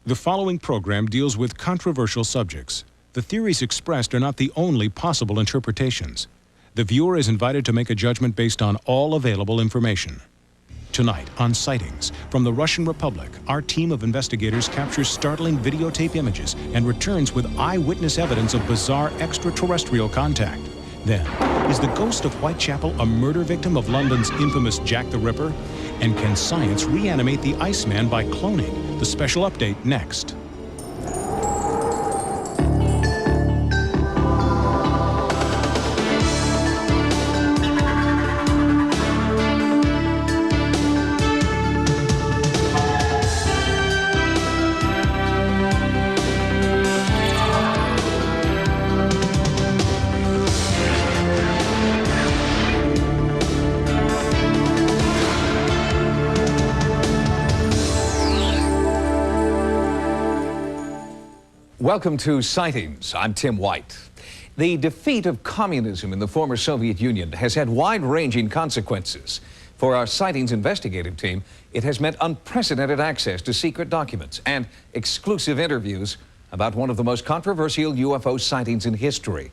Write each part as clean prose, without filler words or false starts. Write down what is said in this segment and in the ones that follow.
The following program deals with controversial subjects. The theories expressed are not the only possible interpretations. The viewer is invited to make a judgment based on all available information. Tonight on Sightings, from the Russian Republic, our team of investigators captures startling videotape images and returns with eyewitness evidence of bizarre extraterrestrial contact. Then, is the ghost of Whitechapel a murder victim of London's infamous Jack the Ripper? And can science reanimate the Iceman by cloning? The special update next. Welcome to Sightings. I'm Tim White. The defeat of communism in the former Soviet Union has had wide-ranging consequences. For our Sightings investigative team, it has meant unprecedented access to secret documents and exclusive interviews about one of the most controversial UFO sightings in history.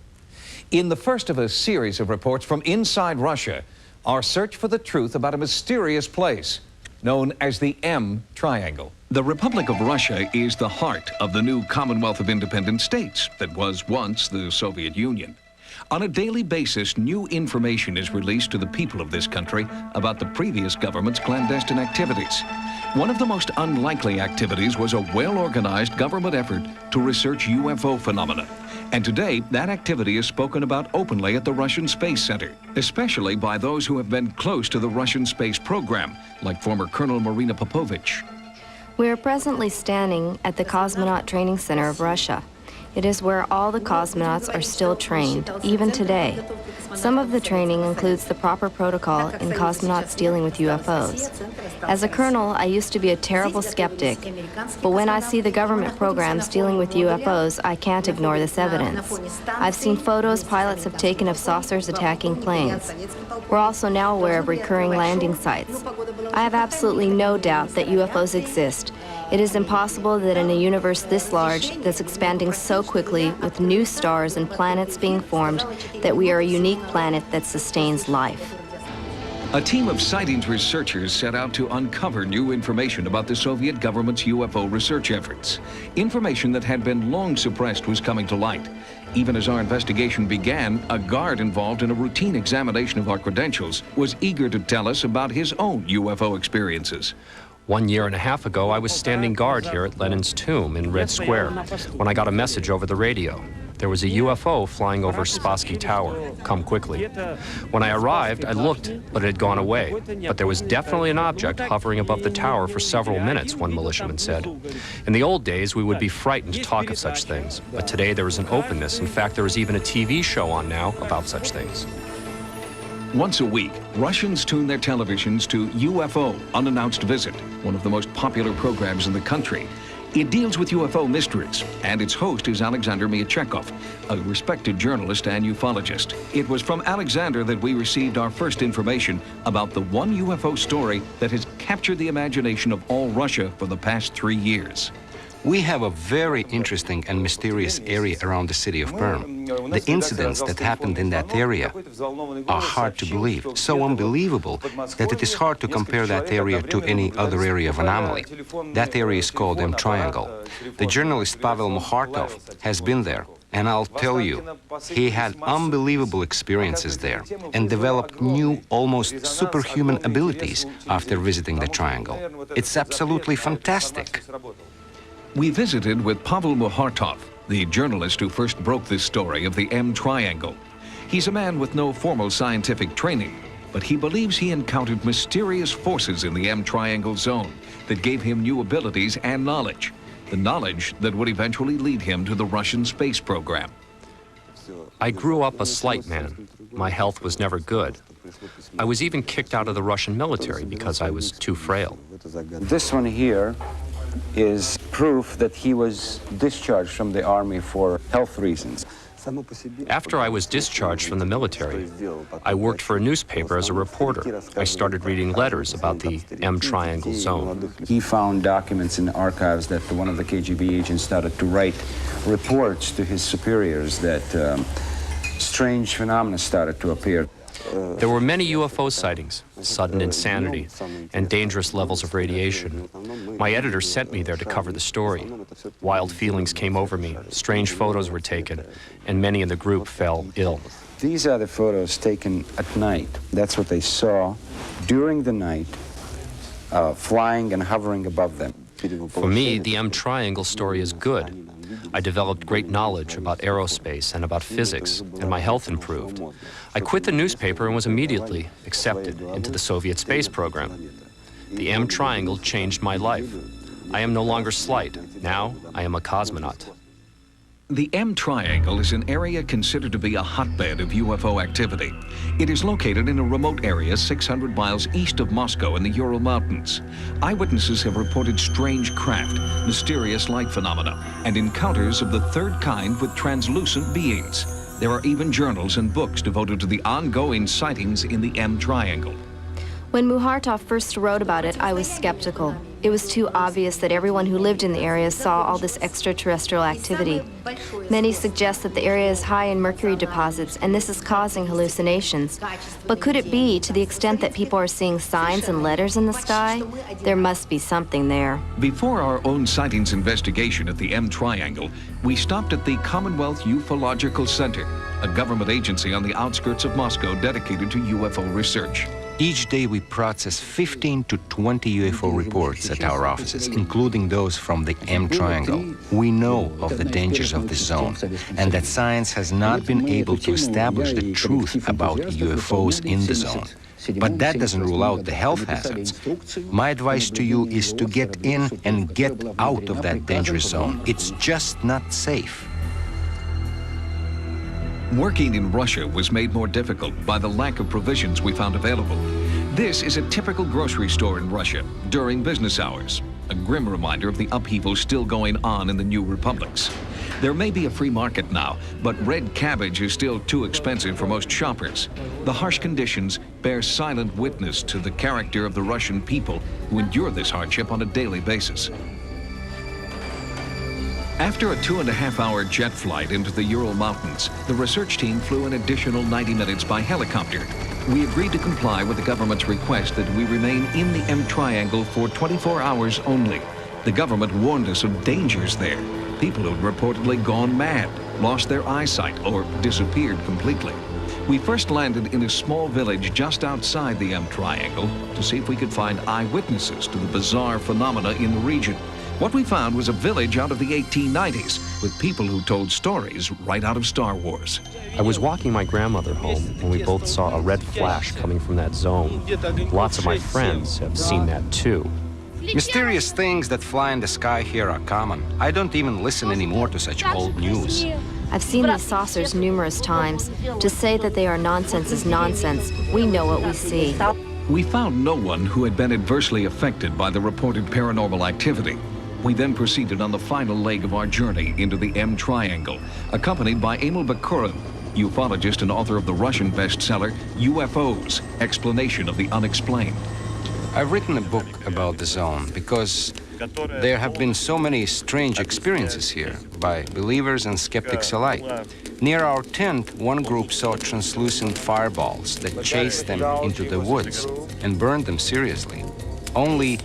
In the first of a series of reports from inside Russia, our search for the truth about a mysterious place known as the M Triangle. The Republic of Russia is the heart of the new Commonwealth of Independent States that was once the Soviet Union. On a daily basis, new information is released to the people of this country about the previous government's clandestine activities. One of the most unlikely activities was a well-organized government effort to research UFO phenomena. And today, that activity is spoken about openly at the Russian Space Center, especially by those who have been close to the Russian space program, like former Colonel Marina Popovich. We are presently standing at the Cosmonaut Training Center of Russia. It is where all the cosmonauts are still trained, even today. Some of the training includes the proper protocol in cosmonauts dealing with UFOs. As a colonel, I used to be a terrible skeptic, but when I see the government programs dealing with UFOs, I can't ignore this evidence. I've seen photos pilots have taken of saucers attacking planes. We're also now aware of recurring landing sites. I have absolutely no doubt that UFOs exist. It is impossible that in a universe this large, that's expanding so quickly, with new stars and planets being formed, that we are a unique planet that sustains life. A team of Sightings researchers set out to uncover new information about the Soviet government's UFO research efforts. Information that had been long suppressed was coming to light. Even as our investigation began, a guard involved in a routine examination of our credentials was eager to tell us about his own UFO experiences. 1.5 years ago, I was standing guard here at Lenin's tomb in Red Square when I got a message over the radio. There was a UFO flying over Spassky Tower. Come quickly. When I arrived, I looked, but it had gone away. But there was definitely an object hovering above the tower for several minutes, one militiaman said. In the old days, we would be frightened to talk of such things. But today, there is an openness. In fact, there is even a TV show on now about such things. Once a week, Russians tune their televisions to UFO, Unannounced Visit, one of the most popular programs in the country. It deals with UFO mysteries, and its host is Alexander Miachekov, a respected journalist and ufologist. It was from Alexander that we received our first information about the one UFO story that has captured the imagination of all Russia for the past 3 years. We have a very interesting and mysterious area around the city of Perm. The incidents that happened in that area are hard to believe, so unbelievable that it is hard to compare that area to any other area of anomaly. That area is called M Triangle. The journalist Pavel Mukhartov has been there, and I'll tell you, he had unbelievable experiences there and developed new, almost superhuman abilities after visiting the triangle. It's absolutely fantastic. We visited with Pavel Mukhartov, the journalist who first broke this story of the M Triangle. He's a man with no formal scientific training, but he believes he encountered mysterious forces in the M Triangle zone that gave him new abilities and knowledge, the knowledge that would eventually lead him to the Russian space program. I grew up a slight man. My health was never good. I was even kicked out of the Russian military because I was too frail. This one here is proof that he was discharged from the army for health reasons. After I was discharged from the military, I worked for a newspaper as a reporter. I started reading letters about the M Triangle zone. He found documents in archives that one of the KGB agents started to write reports to his superiors that strange phenomena started to appear. There were many UFO sightings, sudden insanity, and dangerous levels of radiation. My editor sent me there to cover the story. Wild feelings came over me, strange photos were taken, and many in the group fell ill. These are the photos taken at night. That's what they saw during the night, flying and hovering above them. For me, the M Triangle story is good. I developed great knowledge about aerospace and about physics, and my health improved. I quit the newspaper and was immediately accepted into the Soviet space program. The M Triangle changed my life. I am no longer slight. Now I am a cosmonaut. The M Triangle is an area considered to be a hotbed of UFO activity. It is located in a remote area 600 miles east of Moscow in the Ural Mountains. Eyewitnesses have reported strange craft, mysterious light phenomena, and encounters of the third kind with translucent beings. There are even journals and books devoted to the ongoing sightings in the M Triangle. When Muhartov first wrote about it, I was skeptical. It was too obvious that everyone who lived in the area saw all this extraterrestrial activity. Many suggest that the area is high in mercury deposits, and this is causing hallucinations. But could it be, to the extent that people are seeing signs and letters in the sky? There must be something there. Before our own sightings investigation at the M Triangle, we stopped at the Commonwealth Ufological Center, a government agency on the outskirts of Moscow dedicated to UFO research. Each day we process 15 to 20 UFO reports at our offices, including those from the M Triangle. We know of the dangers of this zone and that science has not been able to establish the truth about UFOs in the zone. But that doesn't rule out the health hazards. My advice to you is to get in and get out of that dangerous zone. It's just not safe. Working in Russia was made more difficult by the lack of provisions we found available. This is a typical grocery store in Russia during business hours, a grim reminder of the upheaval still going on in the new republics. There may be a free market now, but red cabbage is still too expensive for most shoppers. The harsh conditions bear silent witness to the character of the Russian people who endure this hardship on a daily basis. After a 2.5-hour jet flight into the Ural Mountains, the research team flew an additional 90 minutes by helicopter. We agreed to comply with the government's request that we remain in the M Triangle for 24 hours only. The government warned us of dangers there. People who had reportedly gone mad, lost their eyesight, or disappeared completely. We first landed in a small village just outside the M Triangle to see if we could find eyewitnesses to the bizarre phenomena in the region. What we found was a village out of the 1890s with people who told stories right out of Star Wars. I was walking my grandmother home when we both saw a red flash coming from that zone. Lots of my friends have seen that too. Mysterious things that fly in the sky here are common. I don't even listen anymore to such old news. I've seen these saucers numerous times. To say that they are nonsense is nonsense. We know what we see. We found no one who had been adversely affected by the reported paranormal activity. We then proceeded on the final leg of our journey into the M Triangle, accompanied by Emil Bakurin, ufologist and author of the Russian bestseller, UFOs, Explanation of the Unexplained. I've written a book about the zone because there have been so many strange experiences here by believers and skeptics alike. Near our tent, one group saw translucent fireballs that chased them into the woods and burned them seriously. Only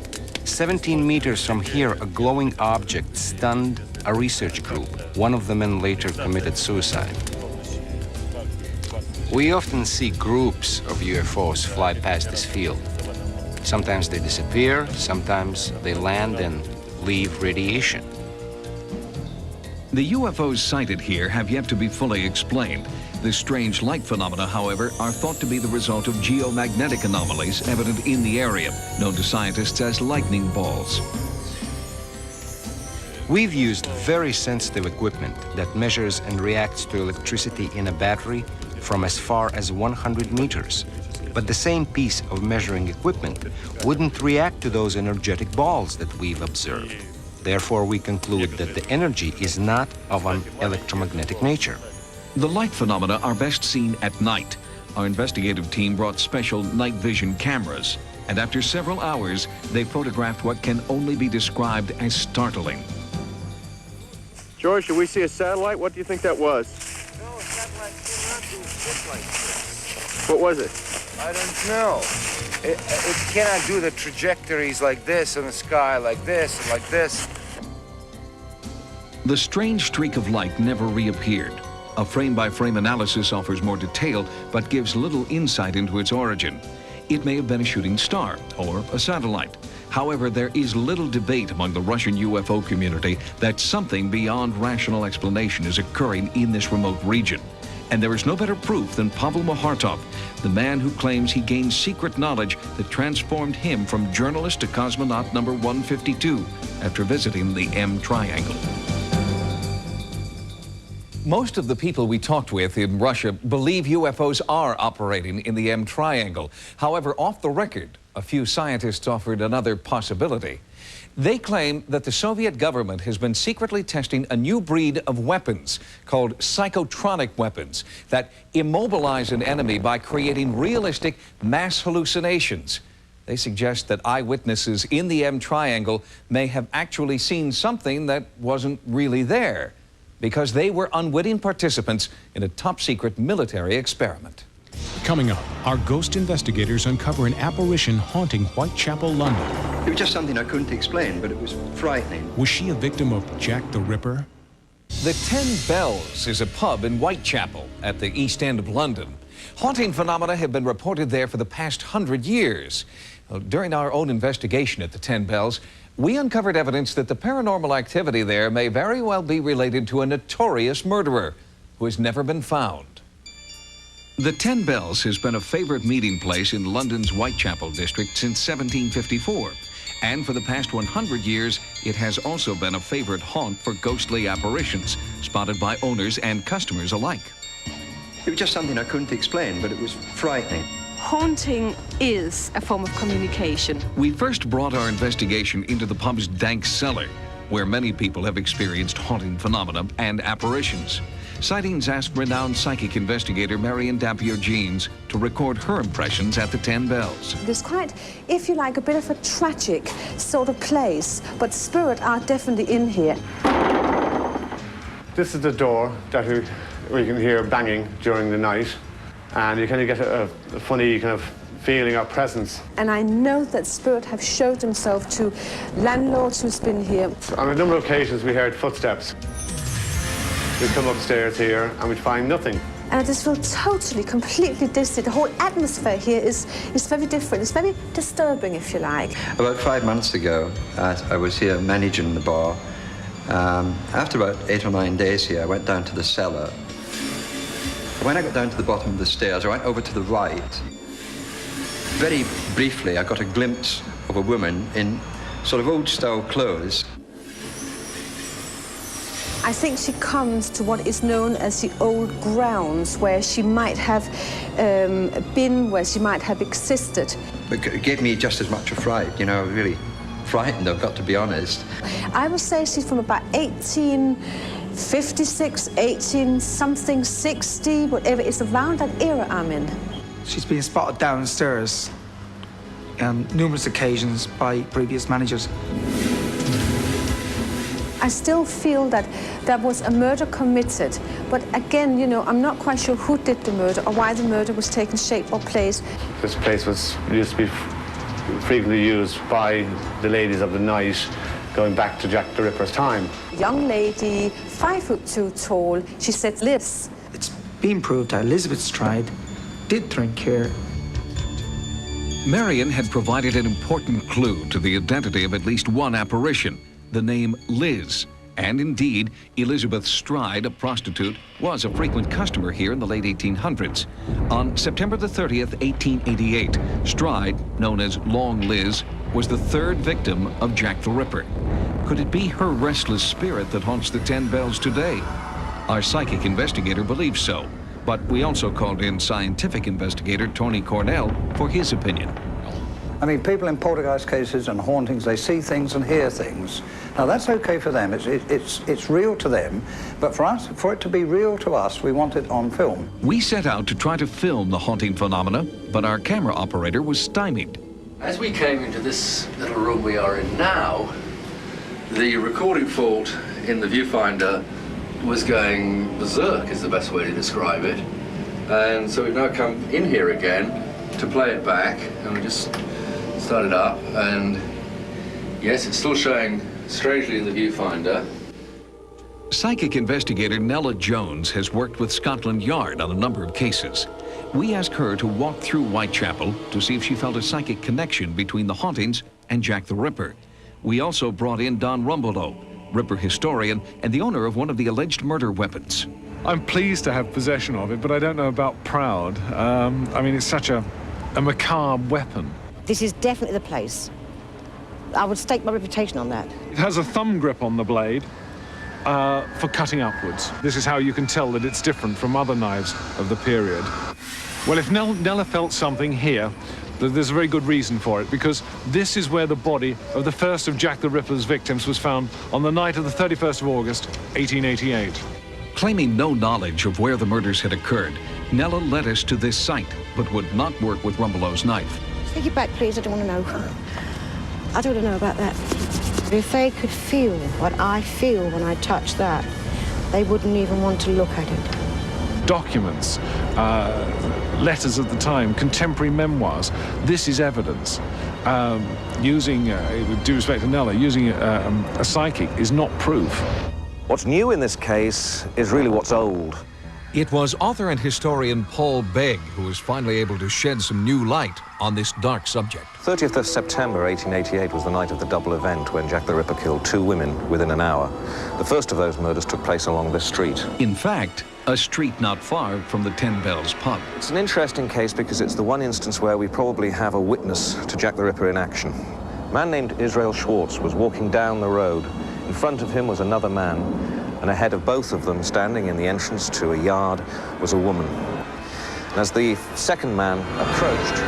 17 meters from here, a glowing object stunned a research group. One of the men later committed suicide. We often see groups of UFOs fly past this field. Sometimes they disappear, sometimes they land and leave radiation. The UFOs sighted here have yet to be fully explained. The strange light phenomena, however, are thought to be the result of geomagnetic anomalies evident in the area, known to scientists as lightning balls. We've used very sensitive equipment that measures and reacts to electricity in a battery from as far as 100 meters. But the same piece of measuring equipment wouldn't react to those energetic balls that we've observed. Therefore, we conclude that the energy is not of an electromagnetic nature. The light phenomena are best seen at night. Our investigative team brought special night vision cameras, and after several hours, they photographed what can only be described as startling. George, did we see a satellite? What do you think that was? No, satellite cannot do shit like this. What was it? I don't know. It cannot do the trajectories like this in the sky, like this, and like this. The strange streak of light never reappeared. A frame-by-frame analysis offers more detail, but gives little insight into its origin. It may have been a shooting star or a satellite. However, there is little debate among the Russian UFO community that something beyond rational explanation is occurring in this remote region. And there is no better proof than Pavel Mohartov, the man who claims he gained secret knowledge that transformed him from journalist to cosmonaut number 152 after visiting the M Triangle. Most of the people we talked with in Russia believe UFOs are operating in the M Triangle. However, off the record, a few scientists offered another possibility. They claim that the Soviet government has been secretly testing a new breed of weapons called psychotronic weapons that immobilize an enemy by creating realistic mass hallucinations. They suggest that eyewitnesses in the M Triangle may have actually seen something that wasn't really there, because they were unwitting participants in a top-secret military experiment. Coming up, our ghost investigators uncover an apparition haunting Whitechapel, London. It was just something I couldn't explain, but it was frightening. Was she a victim of Jack the Ripper? The 10 Bells is a pub in Whitechapel at the East End of London. Haunting phenomena have been reported there for the past 100 years. During our own investigation at the 10 Bells, we uncovered evidence that the paranormal activity there may very well be related to a notorious murderer who has never been found. The 10 Bells has been a favorite meeting place in London's Whitechapel district since 1754. And for the past 100 years, it has also been a favorite haunt for ghostly apparitions, spotted by owners and customers alike. It was just something I couldn't explain, but it was frightening. Haunting is a form of communication. We first brought our investigation into the pub's dank cellar, where many people have experienced haunting phenomena and apparitions. Sightings asked renowned psychic investigator Marion Dampier-Jeans to record her impressions at the 10 Bells. It's quite, if you like, a bit of a tragic sort of place, but spirits are definitely in here. This is the door that we can hear banging during the night, and you kind of get a funny kind of feeling or presence. And I know that spirits have showed themselves to landlords who's been here. On a number of occasions we heard footsteps. We come upstairs here and we find nothing. And I just feel totally, completely distant. The whole atmosphere here is very different. It's very disturbing, if you like. About 5 months ago, I was here managing the bar. After about 8 or 9 days here, I went down to the cellar. When I got down to the bottom of the stairs, I went over to the right. Very briefly, I got a glimpse of a woman in sort of old-style clothes. I think she comes to what is known as the old grounds, where she might have been, where she might have existed. It gave me just as much a fright, you know, I was really frightened, I've got to be honest. I would say she's from about 1856, 18-something, 60, whatever. It's around that era I'm in. She's been spotted downstairs on numerous occasions by previous managers. I still feel that there was a murder committed, but again, you know, I'm not quite sure who did the murder or why the murder was taking shape or place. This place used to be frequently used by the ladies of the night, going back to Jack the Ripper's time. Young lady, 5'2" tall, she said lives. It's been proved that Elizabeth Stride did drink here. Marion had provided an important clue to the identity of at least one apparition, the name Liz. And indeed, Elizabeth Stride, a prostitute, was a frequent customer here in the late 1800s. On September the 30th, 1888, Stride, known as Long Liz, was the third victim of Jack the Ripper. Could it be her restless spirit that haunts the 10 Bells today? Our psychic investigator believes so, but we also called in scientific investigator Tony Cornell for his opinion. I mean, people in poltergeist cases and hauntings, they see things and hear things. Now, that's okay for them. It's real to them. But for us, for it to be real to us, we want it on film. We set out to try to film the haunting phenomena, but our camera operator was stymied. As we came into this little room we are in now, the recording fault in the viewfinder was going berserk, is the best way to describe it. And so we've now come in here again to play it back, and we just started up, and yes, it's still showing strangely in the viewfinder. Psychic investigator Nella Jones has worked with Scotland Yard on a number of cases. We asked her to walk through Whitechapel to see if she felt a psychic connection between the hauntings and Jack the Ripper. We also brought in Don Rumbelow, Ripper historian and the owner of one of the alleged murder weapons. I'm pleased to have possession of it, but I don't know about proud. I mean, it's such a macabre weapon. This is definitely the place. I would stake my reputation on that. It has a thumb grip on the blade for cutting upwards. This is how you can tell that it's different from other knives of the period. Well, if Nella felt something here, there's a very good reason for it, because this is where the body of the first of Jack the Ripper's victims was found on the night of the 31st of August, 1888. Claiming no knowledge of where the murders had occurred, Nella led us to this site, but would not work with Rumbelow's knife. Take it back, please. I don't want to know. I don't want to know about that. If they could feel what I feel when I touch that, they wouldn't even want to look at it. Documents, letters of the time, contemporary memoirs. This is evidence. Using, with due respect to Nella, using a psychic is not proof. What's new in this case is really what's old. It was author and historian Paul Begg who was finally able to shed some new light on this dark subject. 30th of September 1888 was the night of the double event when Jack the Ripper killed 2 women within an hour. The first of those murders took place along this street. In fact, a street not far from the 10 Bells pub. It's an interesting case because it's the one instance where we probably have a witness to Jack the Ripper in action. A man named Israel Schwartz was walking down the road. In front of him was another man, and ahead of both of them, standing in the entrance to a yard, was a woman. And as the second man approached,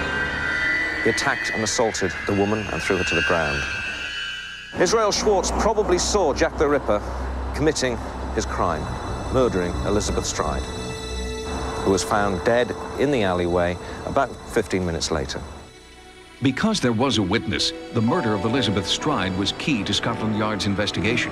he attacked and assaulted the woman and threw her to the ground. Israel Schwartz probably saw Jack the Ripper committing his crime, murdering Elizabeth Stride, who was found dead in the alleyway about 15 minutes later. Because there was a witness, the murder of Elizabeth Stride was key to Scotland Yard's investigation.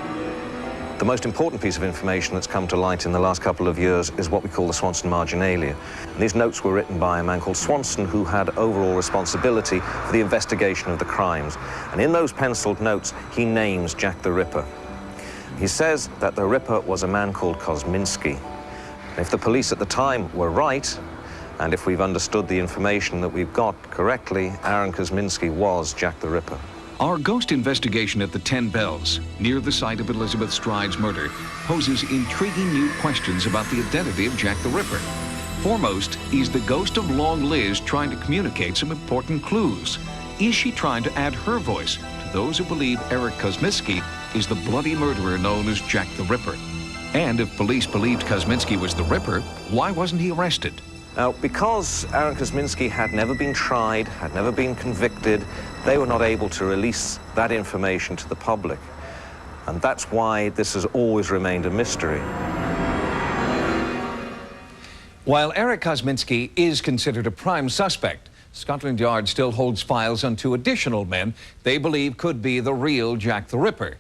The most important piece of information that's come to light in the last couple of years is what we call the Swanson marginalia. And these notes were written by a man called Swanson, who had overall responsibility for the investigation of the crimes. And in those penciled notes, he names Jack the Ripper. He says that the Ripper was a man called Kosminski. If the police at the time were right, and if we've understood the information that we've got correctly, Aaron Kosminski was Jack the Ripper. Our ghost investigation at the 10 Bells, near the site of Elizabeth Stride's murder, poses intriguing new questions about the identity of Jack the Ripper. Foremost is the ghost of Long Liz trying to communicate some important clues. Is she trying to add her voice to those who believe Eric Kosminski is the bloody murderer known as Jack the Ripper? And if police believed Kosminski was the Ripper, why wasn't he arrested? Now, because Aaron Kosminski had never been tried, had never been convicted, they were not able to release that information to the public. And that's why this has always remained a mystery. While Eric Kosminski is considered a prime suspect, Scotland Yard still holds files on 2 additional men they believe could be the real Jack the Ripper.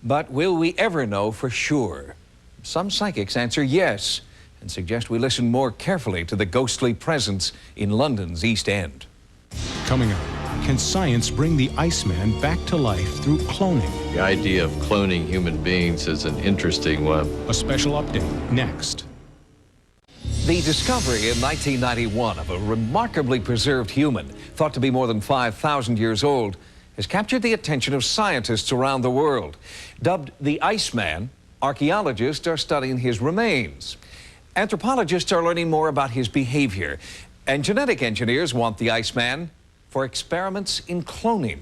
But will we ever know for sure? Some psychics answer yes, and suggest we listen more carefully to the ghostly presence in London's East End. Coming up, can science bring the Iceman back to life through cloning? The idea of cloning human beings is an interesting one. A special update next. The discovery in 1991 of a remarkably preserved human, thought to be more than 5,000 years old, has captured the attention of scientists around the world. Dubbed the Iceman, archaeologists are studying his remains. Anthropologists are learning more about his behavior, and genetic engineers want the Iceman for experiments in cloning.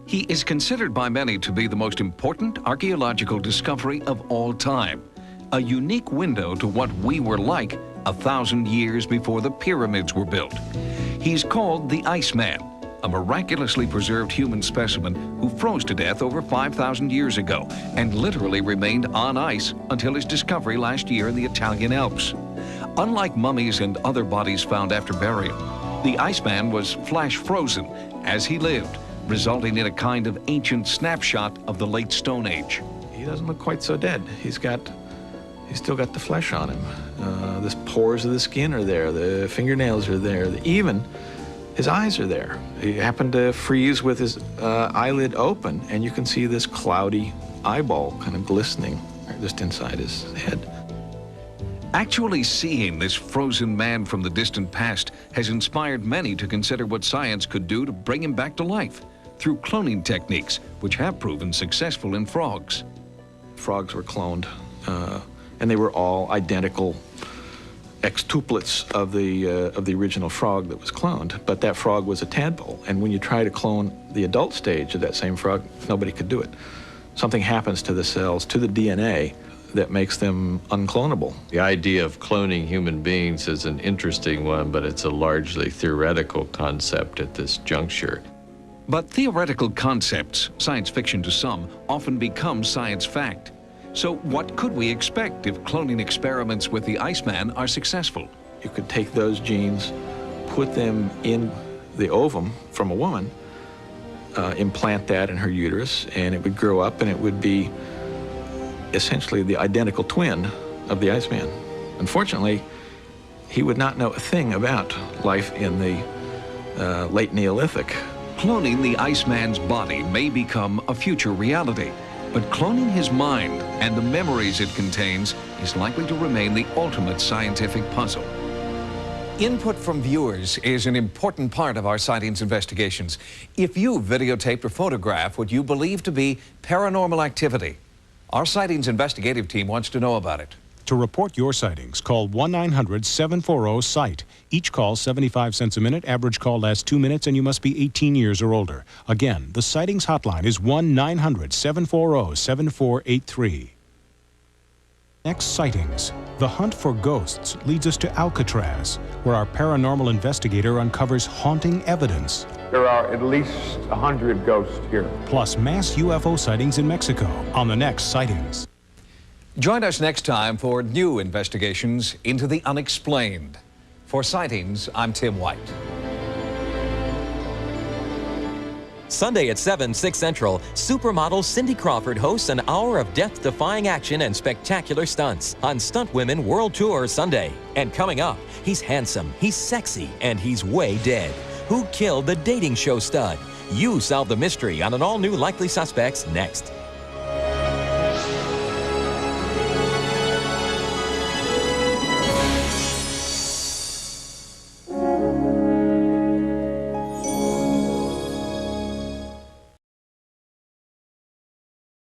He is considered by many to be the most important archaeological discovery of all time, a unique window to what we were like 1,000 years before the pyramids were built. He's called the Iceman, a miraculously preserved human specimen who froze to death over 5,000 years ago and literally remained on ice until his discovery last year in the Italian Alps. Unlike mummies and other bodies found after burial, the Iceman was flash frozen as he lived, resulting in a kind of ancient snapshot of the late Stone Age. He doesn't look quite so dead. He's still got the flesh on him. The pores of the skin are there, the fingernails are there, even his eyes are there. He happened to freeze with his eyelid open, and you can see this cloudy eyeball kind of glistening just inside his head. Actually seeing this frozen man from the distant past has inspired many to consider what science could do to bring him back to life through cloning techniques, which have proven successful in frogs. Frogs were cloned, and they were all identical extuplets of the original frog that was cloned, but that frog was a tadpole, and when you try to clone the adult stage of that same frog, nobody could do it. Something happens to the cells, to the DNA, that makes them unclonable. The idea of cloning human beings is an interesting one, but it's a largely theoretical concept at this juncture. But theoretical concepts, science fiction to some, often become science fact. So what could we expect if cloning experiments with the Iceman are successful? You could take those genes, put them in the ovum from a woman, implant that in her uterus, and it would grow up and it would be essentially the identical twin of the Iceman. Unfortunately, he would not know a thing about life in the late Neolithic. Cloning the Iceman's body may become a future reality, but cloning his mind and the memories it contains is likely to remain the ultimate scientific puzzle. Input from viewers is an important part of our sightings investigations. If you videotape or photograph what you believe to be paranormal activity, our sightings investigative team wants to know about it. To report your sightings, call 1-900-740-SIGHT. Each call 75 cents a minute. Average call lasts 2 minutes, and you must be 18 years or older. Again, the sightings hotline is 1-900-740-7483. Next, sightings. The hunt for ghosts leads us to Alcatraz, where our paranormal investigator uncovers haunting evidence. There are at least 100 ghosts here. Plus mass UFO sightings in Mexico on the next Sightings. Join us next time for new investigations into the unexplained. For Sightings, I'm Tim White. Sunday at 7, 6 Central, supermodel Cindy Crawford hosts an hour of death-defying action and spectacular stunts on Stunt Women World Tour Sunday. And coming up, he's handsome, he's sexy, and he's way dead. Who killed the dating show stud? You solve the mystery on an all-new Likely Suspects next.